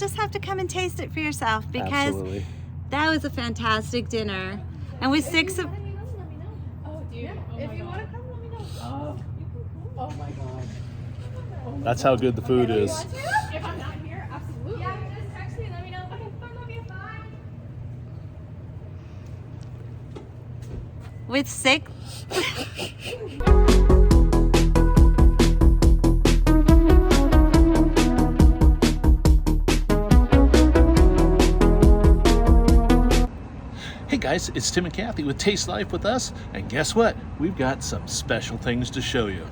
Just have to come and taste it for yourself, because Absolutely. that was a fantastic dinner. And with 6 of... Oh, dude. If you want to come, let me know. Oh my God. That's how good the food is. If I'm not here, absolutely. Yeah, just text me and let me know. Okay, love you. Bye. With 6... Hey guys, it's Tim and Kathy with Taste Life with us, and guess what? We've got some special things to show you.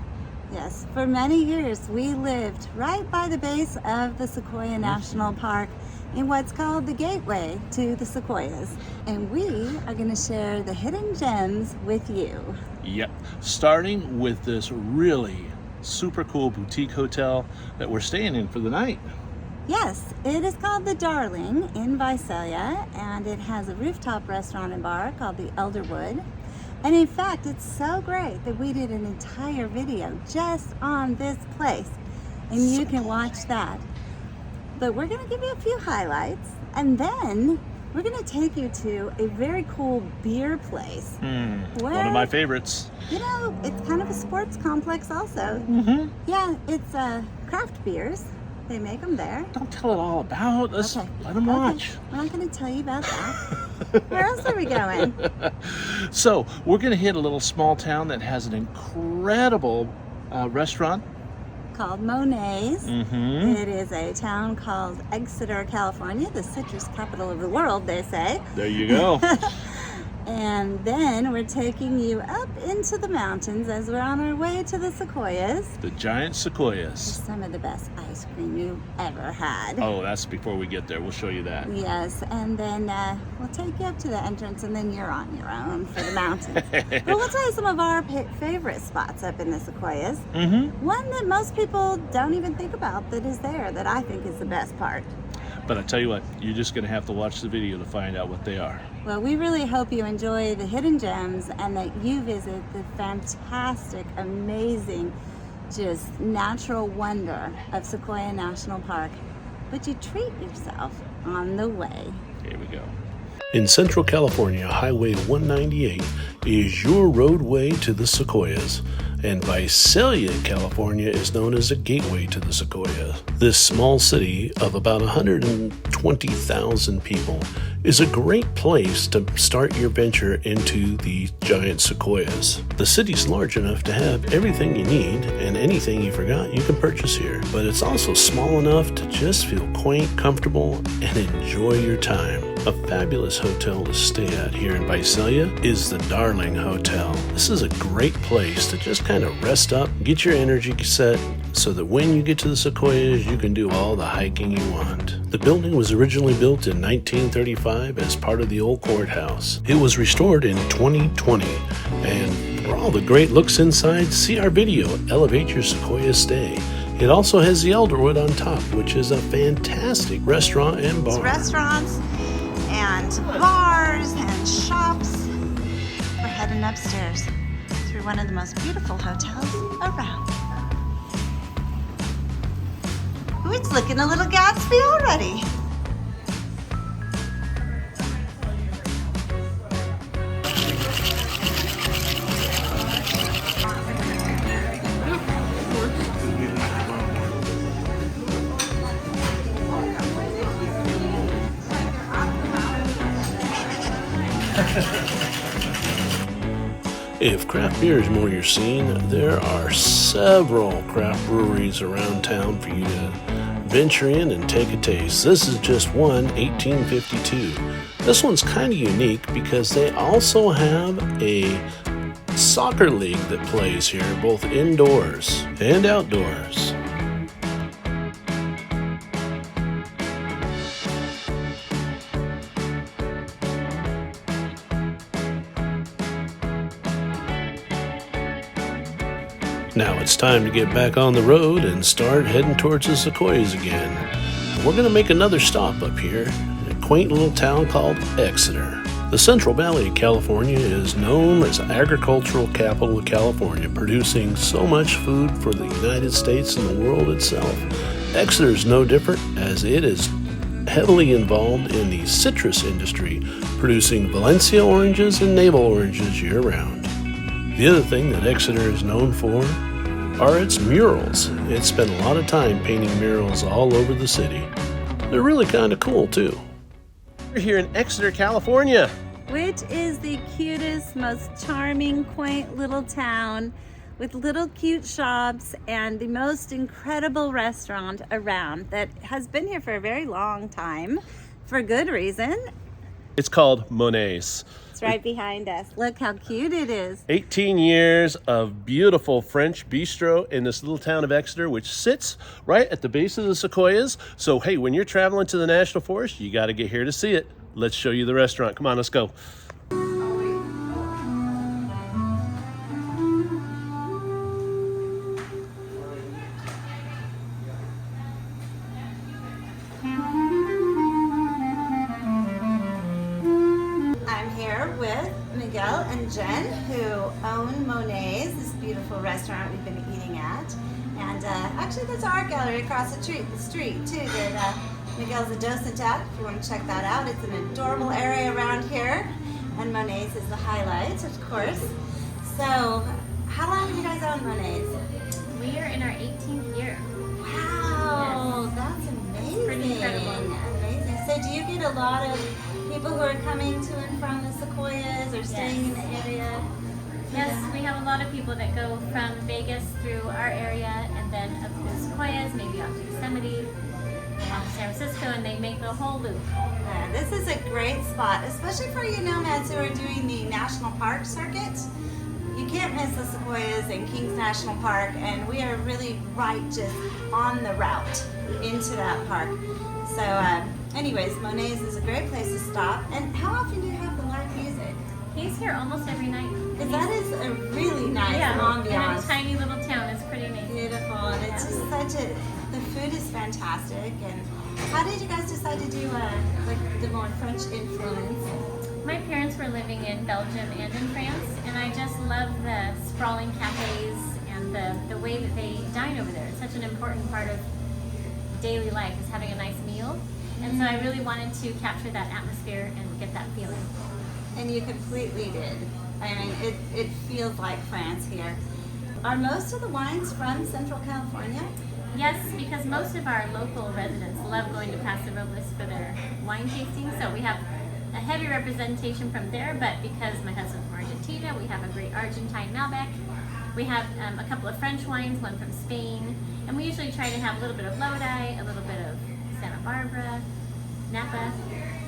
Yes, for many years we lived right by the base of the Sequoia National Park in what's called the gateway to the Sequoias. And we are going to share the hidden gems with you. Yep, starting with this really super cool boutique hotel that we're staying in for the night. Yes, it is called the Darling in Visalia, and it has a rooftop restaurant and bar called the Elderwood. And in fact, it's so great that we did an entire video just on this place, and you can watch that. But we're going to give you a few highlights, and then we're going to take you to a very cool beer place. One of my favorites. You know, it's kind of a sports complex also. Yeah, it's craft beers. They make them there. Don't tell it all about us. Okay. Let them watch. We're not going to tell you about that. Where else are we going? So we're going to hit a little small town that has an incredible restaurant Called Monet's. Mm-hmm. It is a town called Exeter, California, the citrus capital of the world, they say. There you go. And then we're taking you up into the mountains as we're on our way to the Sequoias. The giant sequoias. Some of the best ice cream you've ever had. Oh, that's before we get there. We'll show you that. Yes, and then we'll take you up to the entrance, and then you're on your own for the mountains. But we'll tell you some of our favorite spots up in the Sequoias. One that most people don't even think about that is there, that I think is the best part. But I tell you what, you're just going to have to watch the video to find out what they are. Well, we really hope you enjoy the hidden gems and that you visit the fantastic, amazing, just natural wonder of Sequoia National Park. But you treat yourself on the way. Here we go. In Central California, Highway 198 is your roadway to the Sequoias, and Visalia, California is known as a gateway to the Sequoias. This small city of about 120,000 people is a great place to start your venture into the giant sequoias. The city's large enough to have everything you need, and anything you forgot you can purchase here, but it's also small enough to just feel quaint, comfortable, and enjoy your time. A fabulous hotel to stay at here in Visalia is the Darling Hotel. This is a great place to just kind of rest up, get your energy set, so that when you get to the Sequoias, you can do all the hiking you want. The building was originally built in 1935 as part of the old courthouse. It was restored in 2020, and for all the great looks inside, see our video, Elevate Your Sequoia Stay. It also has the Elderwood on top, which is a fantastic restaurant and bar. Restaurants and bars and shops. We're heading upstairs through one of the most beautiful hotels around. Ooh, it's looking a little Gatsby already. If craft beer is more your scene, there are several craft breweries around town for you to venture in and take a taste. This is just one, 1852. This one's kind of unique because they also have a soccer league that plays here, both indoors and outdoors. Now it's time to get back on the road and start heading towards the Sequoias again. We're going to make another stop up here in a quaint little town called Exeter. The Central Valley of California is known as the agricultural capital of California, producing so much food for the United States and the world itself. Exeter is no different, as it is heavily involved in the citrus industry, producing Valencia oranges and navel oranges year-round. The other thing that Exeter is known for are its murals. It spent a lot of time painting murals all over the city. They're really kind of cool, too. We're here in Exeter, California. Which is the cutest, most charming, quaint little town with little cute shops and the most incredible restaurant around that has been here for a very long time for good reason. It's called Monet's. It's right behind us. Look how cute it is. 18 years of beautiful French bistro in this little town of Exeter, which sits right at the base of the Sequoias. So, hey, when you're traveling to the National Forest, you got to get here to see it. Let's show you the restaurant. Come on, let's go. I'm here with Miguel and Jen, who own Monet's, this beautiful restaurant we've been eating at. And actually, that's our gallery across the street too, that Miguel's a docent at, if you want to check that out. It's an adorable area around here, and Monet's is the highlight, of course. So, how long have you guys owned Monet's? We are in our 18th year. Wow, that's amazing. pretty incredible. Amazing. So, do you get a lot of people who are coming to and from the Sequoias or staying in the area? Yes, we have a lot of people that go from Vegas through our area and then up to the Sequoias, maybe off to Yosemite, off to San Francisco, and they make the whole loop. This is a great spot, especially for you nomads who are doing the national park circuit. You can't miss the Sequoias and Kings National Park, and we are really right just on the route into that park. So anyways, Monet's is a great place to stop. And how often do you have the live music? He's here almost every night. Because that is a really nice In a ambiance. tiny little town. It's pretty amazing. Beautiful, and it's just such a, the food is fantastic. And how did you guys decide to do like the more French influence? My parents were living in Belgium and in France, and I just love the sprawling cafes and the way that they dine over there. It's such an important part of daily life, is having a nice meal. And so I really wanted to capture that atmosphere and get that feeling. And you completely did. I mean, it feels like France here. Are most of the wines from Central California? Yes, because most of our local residents love going to Paso Robles for their wine tasting. So we have a heavy representation from there, but because my husband's from Argentina, we have a great Argentine Malbec. We have a couple of French wines, one from Spain, and we usually try to have a little bit of Lodi, a little bit of Santa Barbara, Napa.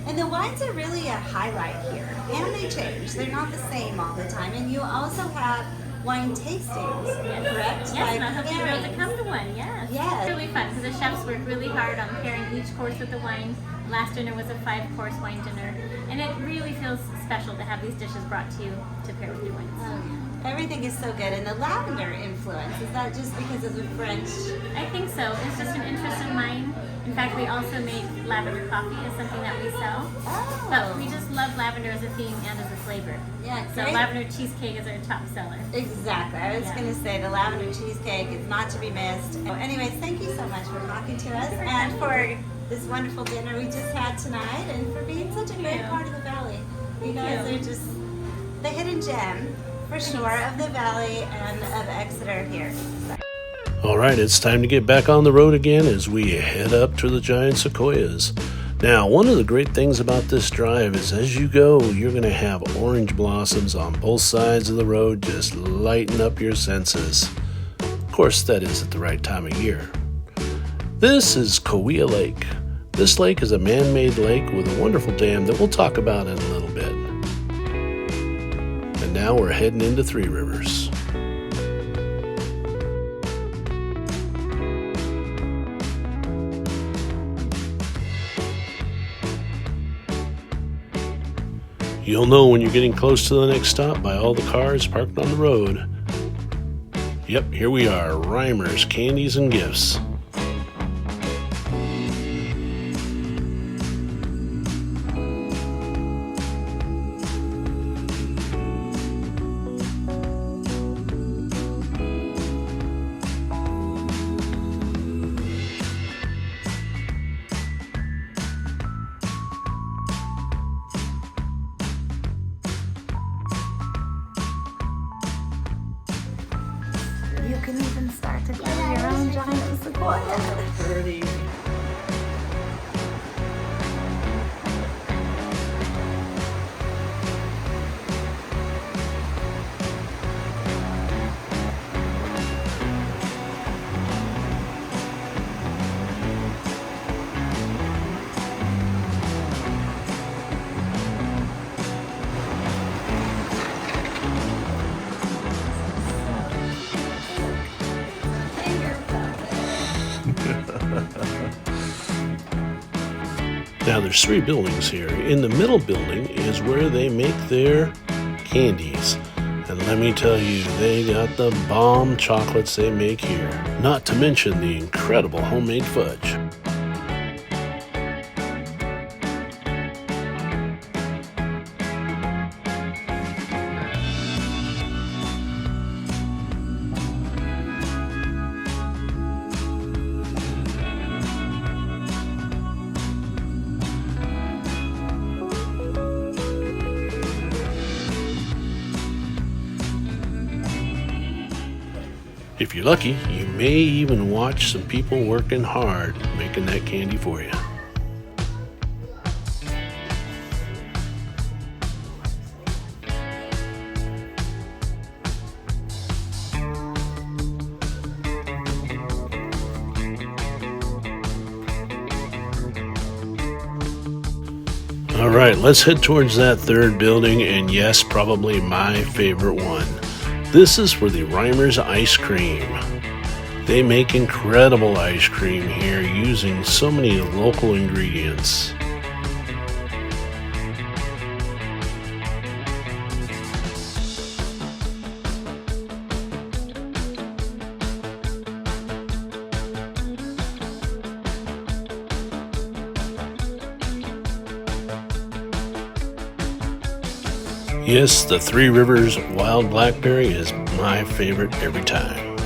And the wines are really a highlight here, and they change. They're not the same all the time. And you also have wine tastings, correct? Yes, and I hope you're able to come to one, yes. Yes. It's really fun because the chefs work really hard on pairing each course with the wine. Last dinner was a 5-course wine dinner, and it really feels special to have these dishes brought to you to pair with your wines. Everything is so good. And the lavender influence, is that just because of the French? I think so. It's just an interest of mine. In fact, we also make lavender coffee as something that we sell. Oh. But we just love lavender as a theme and as a flavor. Yeah, So great. lavender cheesecake is our top seller. Exactly. I was going to say the lavender cheesecake is not to be missed. Anyways, thank you so much for talking to us and for this wonderful dinner we just had tonight and for being such a great part of the valley. You guys are just the hidden gem, for sure, of the valley and of Exeter here. All right, it's time to get back on the road again as we head up to the giant Sequoias. Now, one of the great things about this drive is as you go, you're going to have orange blossoms on both sides of the road, just lighten up your senses. Of course, that is at the right time of year. This is Sequoia Lake. This lake is a man-made lake with a wonderful dam that we'll talk about in a little bit. And now we're heading into Three Rivers. You'll know when you're getting close to the next stop by all the cars parked on the road. Yep, here we are, Reimer's Candies and Gifts. Oh, Pretty. Now there's 3 buildings here. In the middle building is where they make their candies. And let me tell you, they got the bomb chocolates they make here. Not to mention the incredible homemade fudge. If you're lucky, you may even watch some people working hard making that candy for you. All right, let's head towards that 3rd building, and yes, probably my favorite one. This is for the Reimer's Ice Cream. They make incredible ice cream here using so many local ingredients. Yes, the Three Rivers Wild Blackberry is my favorite every time.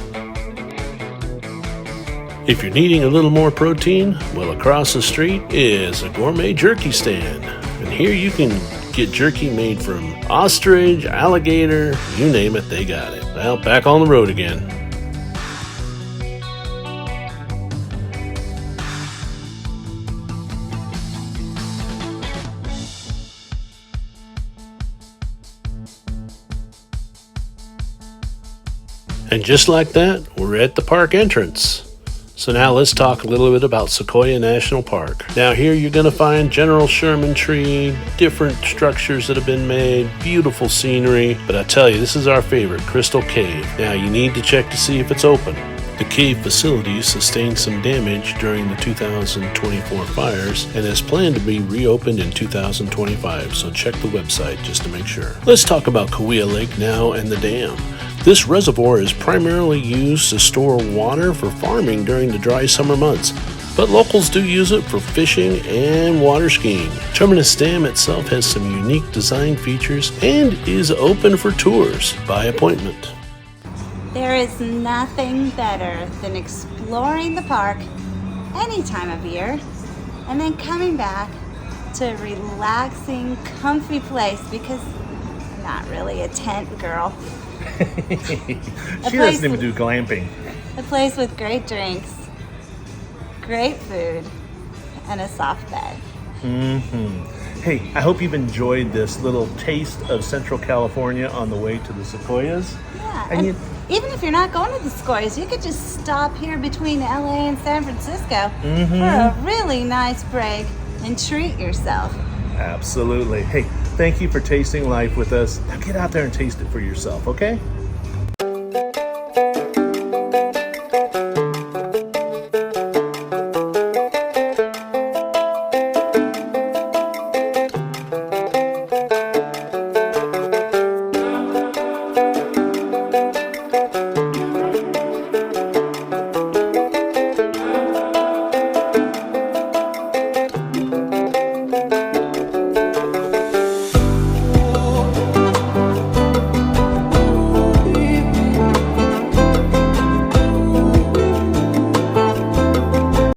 If you're needing a little more protein, well, across the street is a gourmet jerky stand. And here you can get jerky made from ostrich, alligator, you name it, they got it. Well, back on the road again. And just like that, we're at the park entrance. So now let's talk a little bit about Sequoia National Park. Now here you're going to find General Sherman tree, different structures that have been made, beautiful scenery. But I tell you, this is our favorite, Crystal Cave. Now you need to check to see if it's open. The cave facility sustained some damage during the 2024 fires and is planned to be reopened in 2025, so check the website just to make sure. Let's talk about Cahuilla Lake now and the dam. This reservoir is primarily used to store water for farming during the dry summer months, but locals do use it for fishing and water skiing. Terminus Dam itself has some unique design features and is open for tours by appointment. there is nothing better than exploring the park any time of year and then coming back to a relaxing, comfy place, because I'm not really a tent girl. She doesn't even do glamping. A place with great drinks, great food, and a soft bed. Hey, I hope you've enjoyed this little taste of Central California on the way to the Sequoias. Yeah, And and you- even if you're not going to the Sequoias, you could just stop here between LA and San Francisco for a really nice break and treat yourself. Absolutely. Hey, thank you for tasting life with us. Now get out there and taste it for yourself, okay?